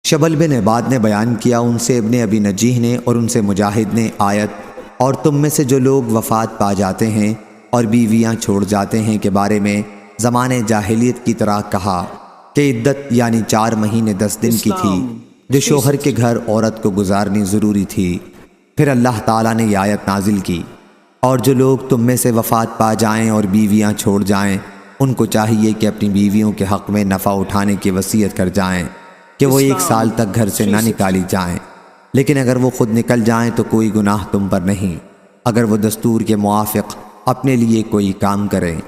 شبل بن عباد نے بیان کیا، ان سے ابن ابی نجیح نے اور ان سے مجاہد نے آیت اور تم میں سے جو لوگ وفات پا جاتے ہیں اور بیویاں چھوڑ جاتے ہیں کے بارے میں زمانے جاہلیت کی طرح کہا کہ عدت یعنی 4 مہینے 10 دن کی تھی جو شوہر کے گھر عورت کو گزارنی ضروری تھی۔ پھر اللہ تعالیٰ نے یہ آیت نازل کی، اور جو لوگ تم میں سے وفات پا جائیں اور بیویاں چھوڑ جائیں ان کو چاہیے کہ اپنی بیویوں کے حق میں نفع اٹھانے کی وصیت کر جائیں کہ وہ 1 سال تک گھر سے نہ نکالی جائیں، لیکن اگر وہ خود نکل جائیں تو کوئی گناہ تم پر نہیں اگر وہ دستور کے موافق اپنے لیے کوئی کام کریں۔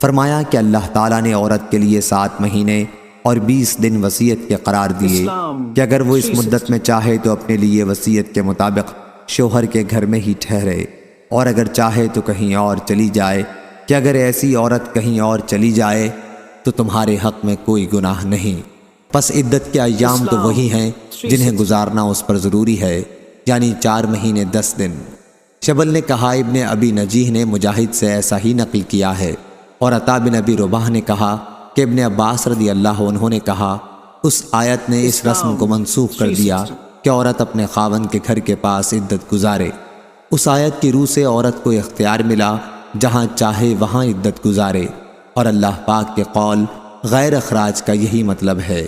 فرمایا کہ اللہ تعالیٰ نے عورت کے لیے 7 مہینے اور 20 دن وصیت کے قرار دیے کہ اگر وہ اس مدت میں چاہے تو اپنے لیے وصیت کے مطابق شوہر کے گھر میں ہی ٹھہرے، اور اگر چاہے تو کہیں اور چلی جائے کہ اگر ایسی عورت کہیں اور چلی جائے تو تمہارے حق میں کوئی گناہ نہیں۔ پس عدت کے ایام تو وہی ہیں جنہیں گزارنا اس پر ضروری ہے، یعنی 4 مہینے 10 دن۔ شبل نے کہا، ابن ابی نجیح نے مجاہد سے ایسا ہی نقل کیا ہے، اور عطا بن ابی رباح نے کہا کہ ابن عباس رضی اللہ عنہ نے کہا اس آیت نے اس رسم کو منسوخ کر دیا کہ عورت اپنے خاوند کے گھر کے پاس عدت گزارے۔ اس آیت کی روح سے عورت کو اختیار ملا جہاں چاہے وہاں عدت گزارے، اور اللہ پاک کے قول غیر اخراج کا یہی مطلب ہے۔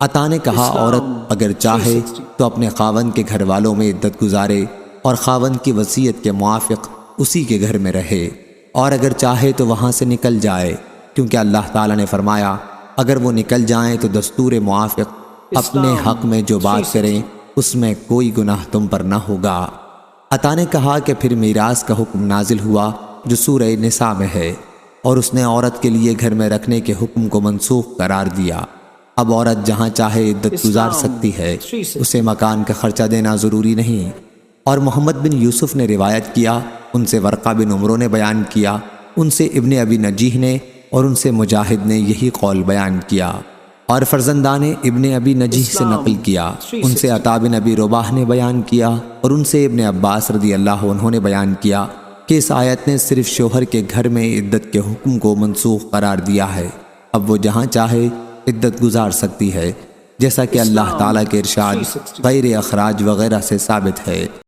عطا نے کہا عورت اگر چاہے تو اپنے خاوند کے گھر والوں میں عدت گزارے اور خاوند کی وصیت کے موافق اسی کے گھر میں رہے، اور اگر چاہے تو وہاں سے نکل جائے، کیونکہ اللہ تعالیٰ نے فرمایا اگر وہ نکل جائیں تو دستور موافق اپنے حق میں جو بات کریں اس میں کوئی گناہ تم پر نہ ہوگا۔ عطا نے کہا کہ پھر میراث کا حکم نازل ہوا جو سورہ نساء میں ہے، اور اس نے عورت کے لیے گھر میں رکھنے کے حکم کو منسوخ قرار دیا۔ اب عورت جہاں چاہے عدت گزار سکتی ہے، اسے مکان کا خرچہ دینا ضروری نہیں۔ اور محمد بن یوسف نے روایت کیا، ان سے ورقہ بن عمرو نے بیان کیا، ان سے ابن ابی نجیح نے اور ان سے مجاہد نے یہی قول بیان کیا، اور فرزندان ابن ابی نجیح سے نقل کیا، ان سے عطا بن ابی رباح نے بیان کیا، اور ان سے ابن عباس رضی اللہ عنہ نے بیان کیا کہ اس آیت نے صرف شوہر کے گھر میں عدت کے حکم کو منسوخ قرار دیا ہے، اب وہ جہاں چاہے عدت گزار سکتی ہے، جیسا کہ اللہ تعالیٰ کے ارشاد غیر اخراج وغیرہ سے ثابت ہے۔